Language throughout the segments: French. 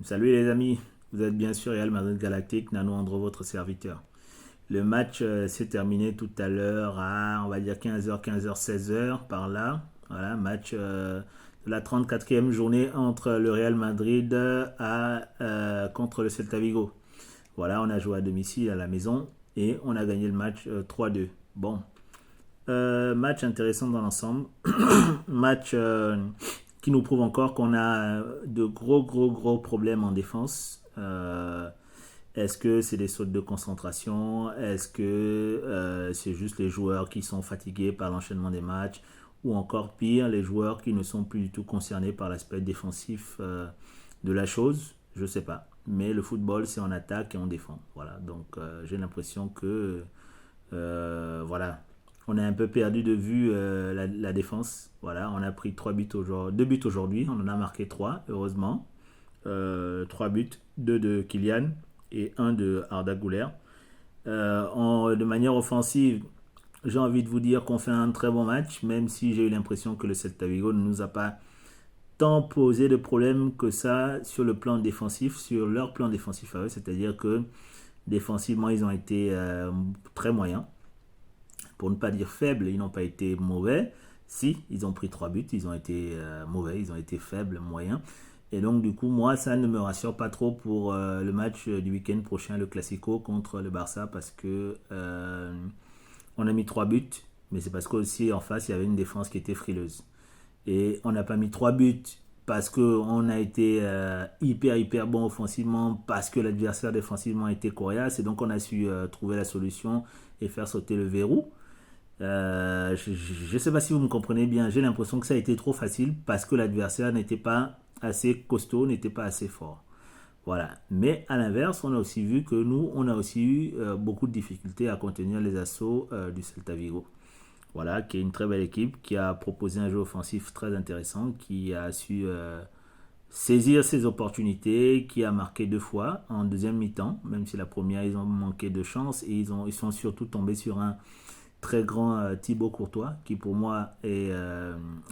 Salut les amis, vous êtes bien sûr Real Madrid Galactique, Nano Andro, votre serviteur. Le match s'est terminé tout à l'heure à, on va dire 15h, 15h, 16h par là. Voilà, match de la 34e journée entre le Real Madrid contre le Celta Vigo. Voilà, on a joué à domicile à la maison et on a gagné le match 3-2. Bon, match intéressant dans l'ensemble. Match qui nous prouve encore qu'on a de gros problèmes en défense. Est-ce que c'est des sautes de concentration? Est-ce que c'est juste les joueurs qui sont fatigués par l'enchaînement des matchs? Ou encore pire, les joueurs qui ne sont plus du tout concernés par l'aspect défensif de la chose? Je ne sais pas. Mais le football, c'est on attaque et on défend. Voilà. Donc j'ai l'impression que voilà, on a un peu perdu de vue la défense. Voilà, on a pris 2 buts aujourd'hui, on en a marqué 3 heureusement. 3 buts, 2 de Kylian et un de Arda Güler. De manière offensive, j'ai envie de vous dire qu'on fait un très bon match, même si j'ai eu l'impression que le Celta Vigo ne nous a pas tant posé de problèmes que ça sur le plan défensif, sur leur plan défensif à eux, c'est-à-dire que défensivement, ils ont été très moyens. Pour ne pas dire faibles, ils n'ont pas été mauvais. Si, ils ont pris 3 buts, ils ont été mauvais, ils ont été faibles, moyens. Et donc, du coup, moi, ça ne me rassure pas trop pour le match du week-end prochain, le Classico contre le Barça, parce que on a mis 3 buts, mais c'est parce qu'aussi en face, il y avait une défense qui était frileuse. Et on n'a pas mis 3 buts parce qu'on a été hyper bon offensivement, parce que l'adversaire défensivement était coriace, et donc on a su trouver la solution et faire sauter le verrou. Je ne sais pas si vous me comprenez bien. J'ai l'impression que ça a été trop facile parce que l'adversaire n'était pas assez costaud, n'était pas assez fort. Voilà. Mais à l'inverse, on a aussi vu que nous, on a aussi eu beaucoup de difficultés à contenir les assauts du Celta Vigo. Voilà, qui est une très belle équipe, qui a proposé un jeu offensif très intéressant, qui a su saisir ses opportunités, qui a marqué 2 fois en deuxième mi-temps, même si la première, ils ont manqué de chance et ils sont surtout tombés sur un très grand Thibaut Courtois, qui pour moi est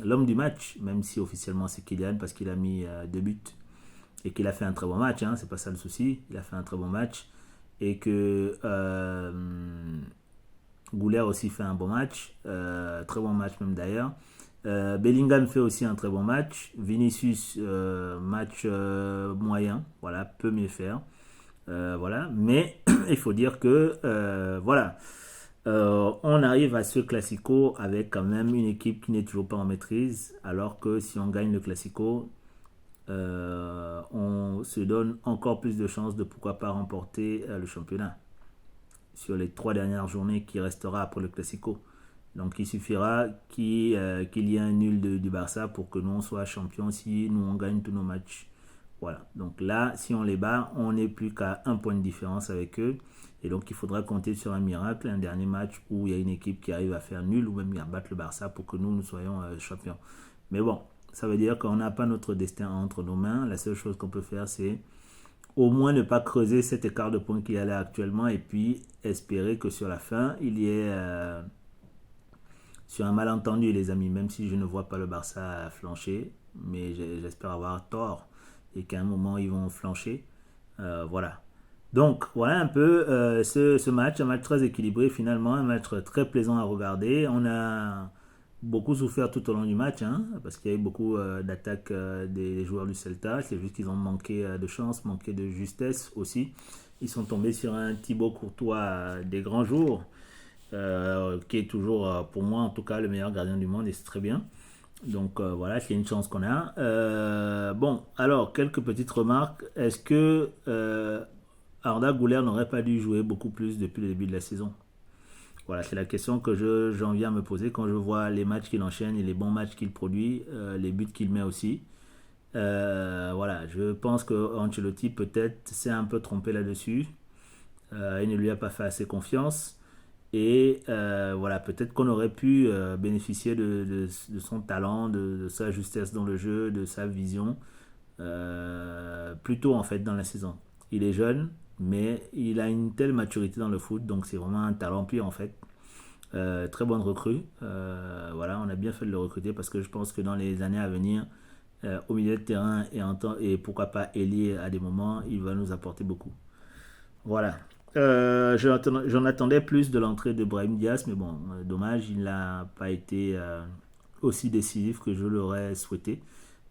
l'homme du match, même si officiellement c'est Kylian parce qu'il a mis 2 buts et qu'il a fait un très bon match, hein, c'est pas ça le souci, il a fait un très bon match et que Goulet aussi fait un bon match, très bon match même d'ailleurs. Bellingham fait aussi un très bon match. Vinicius, match moyen, voilà, peut mieux faire. Voilà, mais il faut dire que voilà, on arrive à ce classico avec quand même une équipe qui n'est toujours pas en maîtrise, alors que si on gagne le classico, on se donne encore plus de chances de pourquoi pas remporter le championnat sur les 3 dernières journées qui restera après le classico. Donc il suffira qu'il y ait un nul du Barça pour que nous on soit champions si nous on gagne tous nos matchs. Voilà. Donc là, si on les bat, on n'est plus qu'à un point de différence avec eux. Et donc il faudra compter sur un miracle, un dernier match où il y a une équipe qui arrive à faire nul ou même à battre le Barça pour que nous soyons champions. Mais bon, ça veut dire qu'on n'a pas notre destin entre nos mains. La seule chose qu'on peut faire, c'est au moins ne pas creuser cet écart de points qu'il y a là actuellement et puis espérer que sur la fin, il y ait sur un malentendu, les amis, même si je ne vois pas le Barça flancher, mais j'espère avoir tort et qu'à un moment ils vont flancher. Voilà. Donc voilà un peu ce match, un match très équilibré finalement, un match très plaisant à regarder. On a beaucoup souffert tout au long du match, hein, parce qu'il y a eu beaucoup d'attaques des joueurs du Celta. C'est juste qu'ils ont manqué de chance, manqué de justesse aussi. Ils sont tombés sur un Thibaut Courtois des grands jours, qui est toujours, pour moi en tout cas, le meilleur gardien du monde et c'est très bien. Donc voilà, c'est une chance qu'on a. Bon, alors, quelques petites remarques. Est-ce que Arda Güler n'aurait pas dû jouer beaucoup plus depuis le début de la saison? Voilà, c'est la question que j'en viens à me poser quand je vois les matchs qu'il enchaîne et les bons matchs qu'il produit, les buts qu'il met aussi. Voilà, je pense que Ancelotti peut-être s'est un peu trompé là-dessus. Il ne lui a pas fait assez confiance. Et voilà, peut-être qu'on aurait pu bénéficier de son talent, de sa justesse dans le jeu, de sa vision, plus tôt en fait dans la saison. Il est jeune, mais il a une telle maturité dans le foot, donc c'est vraiment un talent pur en fait. Très bonne recrue. Voilà, on a bien fait de le recruter parce que je pense que dans les années à venir, au milieu de terrain et pourquoi pas ailier à des moments, il va nous apporter beaucoup. Voilà. J'en attendais plus de l'entrée de Brahim Diaz, mais bon, dommage, il n'a pas été aussi décisif que je l'aurais souhaité.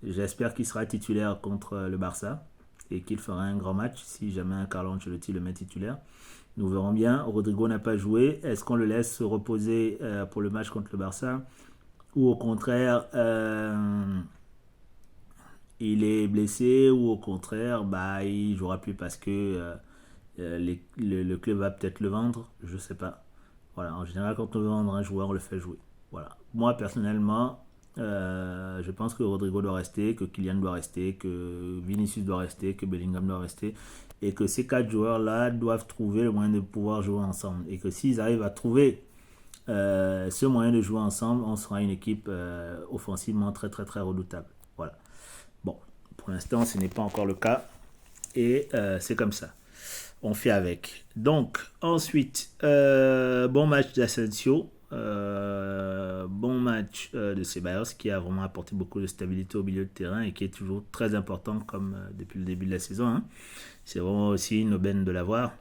J'espère qu'il sera titulaire contre le Barça et qu'il fera un grand match si jamais Carlo Ancelotti le met titulaire. Nous verrons bien. Rodrigo n'a pas joué. Est-ce qu'on le laisse se reposer pour le match contre le Barça ou au contraire il est blessé ou au contraire il jouera plus parce que le club va peut-être le vendre, je sais pas. Voilà, en général, quand on veut vendre un joueur, on le fait jouer. Voilà. Moi, personnellement, je pense que Rodrigo doit rester, que Kylian doit rester, que Vinicius doit rester, que Bellingham doit rester, et que ces quatre joueurs-là doivent trouver le moyen de pouvoir jouer ensemble. Et que s'ils arrivent à trouver ce moyen de jouer ensemble, on sera une équipe offensivement très très très redoutable. Voilà. Bon, pour l'instant, ce n'est pas encore le cas, et c'est comme ça. On fait avec. Donc, ensuite, bon match d'Asensio. Bon match de Ceballos qui a vraiment apporté beaucoup de stabilité au milieu de terrain et qui est toujours très important comme depuis le début de la saison. Hein. C'est vraiment aussi une aubaine de l'avoir.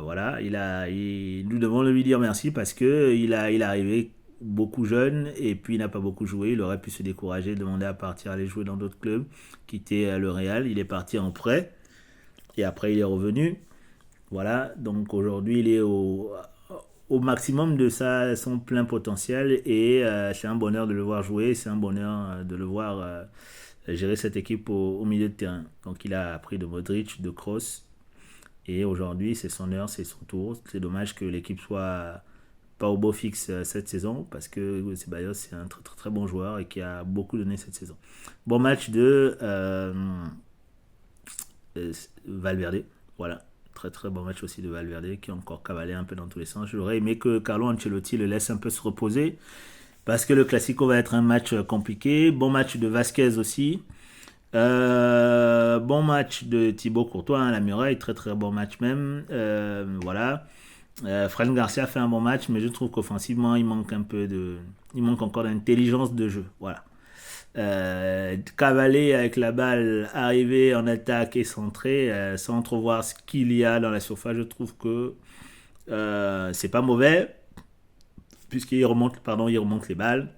Voilà, nous devons lui dire merci parce que il est arrivé beaucoup jeune et puis il n'a pas beaucoup joué. Il aurait pu se décourager, demander à partir, aller jouer dans d'autres clubs, quitter le Real. Il est parti en prêt et après il est revenu. Voilà, donc aujourd'hui il est au maximum de son plein potentiel et c'est un bonheur de le voir jouer, c'est un bonheur de le voir gérer cette équipe au milieu de terrain. Donc il a appris de Modric, de Kroos et aujourd'hui c'est son heure, c'est son tour. C'est dommage que l'équipe soit pas au beau fixe cette saison parce que Ceballos c'est un très, très très bon joueur et qui a beaucoup donné cette saison. Bon match de Valverde, voilà. Très très bon match aussi de Valverde qui a encore cavalé un peu dans tous les sens. J'aurais aimé que Carlo Ancelotti le laisse un peu se reposer parce que le Classico va être un match compliqué. Bon match de Vasquez aussi. Bon match de Thibaut Courtois, hein, la muraille, très très bon match même. Voilà. Fran Garcia fait un bon match, mais je trouve qu'offensivement il manque encore d'intelligence de jeu. Voilà. Cavaler avec la balle, arriver en attaque et centrer sans trop voir ce qu'il y a dans la surface, je trouve que c'est pas mauvais il remonte les balles,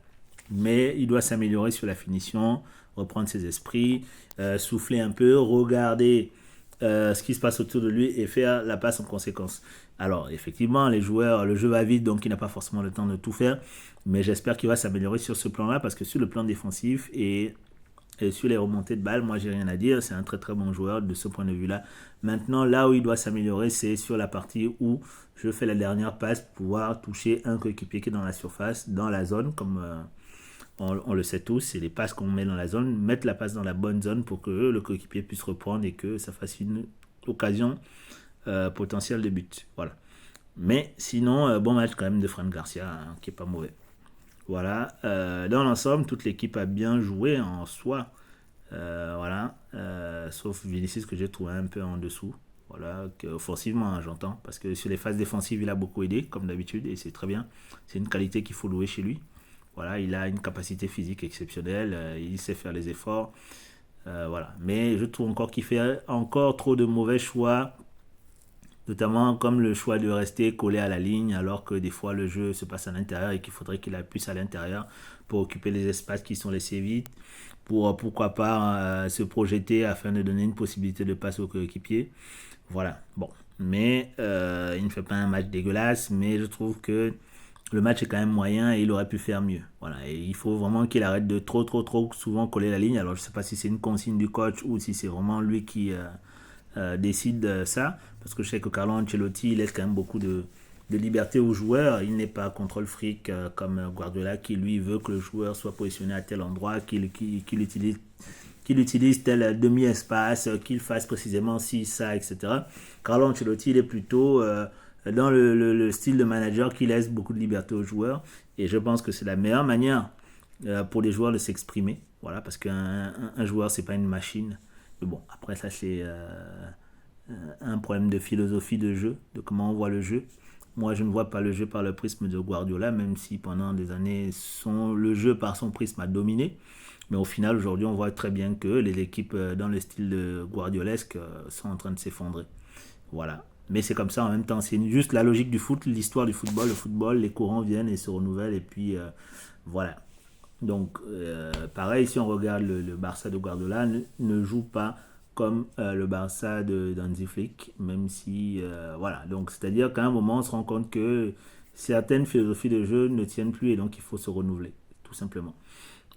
mais il doit s'améliorer sur la finition, reprendre ses esprits, souffler un peu, regarder ce qui se passe autour de lui et faire la passe en conséquence. Alors, effectivement, les joueurs, le jeu va vite, donc il n'a pas forcément le temps de tout faire, mais j'espère qu'il va s'améliorer sur ce plan-là, parce que sur le plan défensif et sur les remontées de balles, moi j'ai rien à dire, c'est un très très bon joueur de ce point de vue-là. Maintenant, là où il doit s'améliorer, c'est sur la partie où je fais la dernière passe pour pouvoir toucher un coéquipier qui est dans la surface, dans la zone, comme on le sait tous, c'est les passes qu'on met dans la zone, mettre la passe dans la bonne zone pour que le coéquipier puisse reprendre et que ça fasse une occasion potentielle de but. Voilà. Mais sinon, bon match quand même de Fran Garcia, hein, qui est pas mauvais. Voilà. Dans l'ensemble, toute l'équipe a bien joué en soi. Voilà. Sauf Vinicius que j'ai trouvé un peu en dessous. Voilà, offensivement, hein, j'entends. Parce que sur les phases défensives, il a beaucoup aidé, comme d'habitude, et c'est très bien. C'est une qualité qu'il faut louer chez lui. Voilà, il a une capacité physique exceptionnelle, il sait faire les efforts. Voilà. Mais je trouve encore qu'il fait encore trop de mauvais choix, notamment comme le choix de rester collé à la ligne, alors que des fois le jeu se passe à l'intérieur et qu'il faudrait qu'il puisse à l'intérieur pour occuper les espaces qui sont laissés vides, pour pourquoi pas se projeter afin de donner une possibilité de passe au coéquipier. Voilà, bon. Mais il ne fait pas un match dégueulasse, mais je trouve que le match est quand même moyen et il aurait pu faire mieux. Voilà, et il faut vraiment qu'il arrête de trop souvent coller la ligne. Alors je ne sais pas si c'est une consigne du coach ou si c'est vraiment lui qui décide de ça, parce que je sais que Carlo Ancelotti laisse quand même beaucoup de liberté aux joueurs. Il n'est pas contrôle fric comme Guardiola qui lui veut que le joueur soit positionné à tel endroit, qu'il utilise tel demi-espace, qu'il fasse précisément ci, ça, etc. Carlo Ancelotti, il est plutôt dans le style de manager qui laisse beaucoup de liberté aux joueurs. Et je pense que c'est la meilleure manière pour les joueurs de s'exprimer. Voilà, parce qu'un joueur, c'est pas une machine. Mais bon, après ça, c'est un problème de philosophie de jeu, de comment on voit le jeu. Moi, je ne vois pas le jeu par le prisme de Guardiola, même si pendant des années, le jeu par son prisme a dominé. Mais au final, aujourd'hui, on voit très bien que les équipes dans le style de Guardiolesque sont en train de s'effondrer. Voilà. Mais c'est comme ça en même temps. C'est juste la logique du foot, l'histoire du football. Le football, les courants viennent et se renouvellent. Et puis, voilà. Donc, pareil, si on regarde le Barça de Guardiola, ne joue pas comme le Barça d'Hansi Flick, même si, voilà. Donc, c'est-à-dire qu'à un moment, on se rend compte que certaines philosophies de jeu ne tiennent plus et donc il faut se renouveler, tout simplement.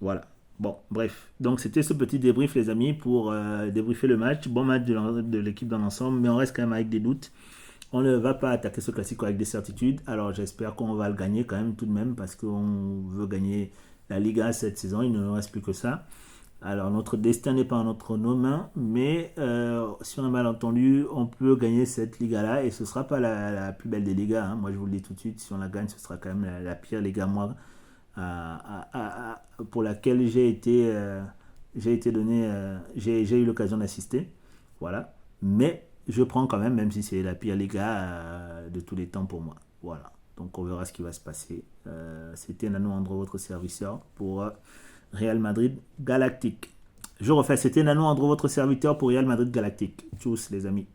Voilà. Bon, bref. Donc, c'était ce petit débrief, les amis, pour débriefer le match. Bon match de l'équipe dans l'ensemble, mais on reste quand même avec des doutes. On ne va pas attaquer ce classique avec des certitudes. Alors, j'espère qu'on va le gagner quand même tout de même parce qu'on veut gagner la Liga cette saison. Il ne nous reste plus que ça. Alors, notre destin n'est pas entre nos mains, mais si on a mal entendu, on peut gagner cette Liga-là et ce ne sera pas la plus belle des Ligas. Hein. Moi, je vous le dis tout de suite, si on la gagne, ce sera quand même la pire Liga, moi, pour laquelle j'ai été donné, j'ai eu l'occasion d'assister. Voilà. Mais je prends quand même, même si c'est la pire Liga de tous les temps pour moi. Voilà. Donc, on verra ce qui va se passer. C'était Nano Andro, votre serviceur, pour Real Madrid Galactique. Je refais, c'était Nano Andro, votre serviteur pour Real Madrid Galactique. Tchuss les amis.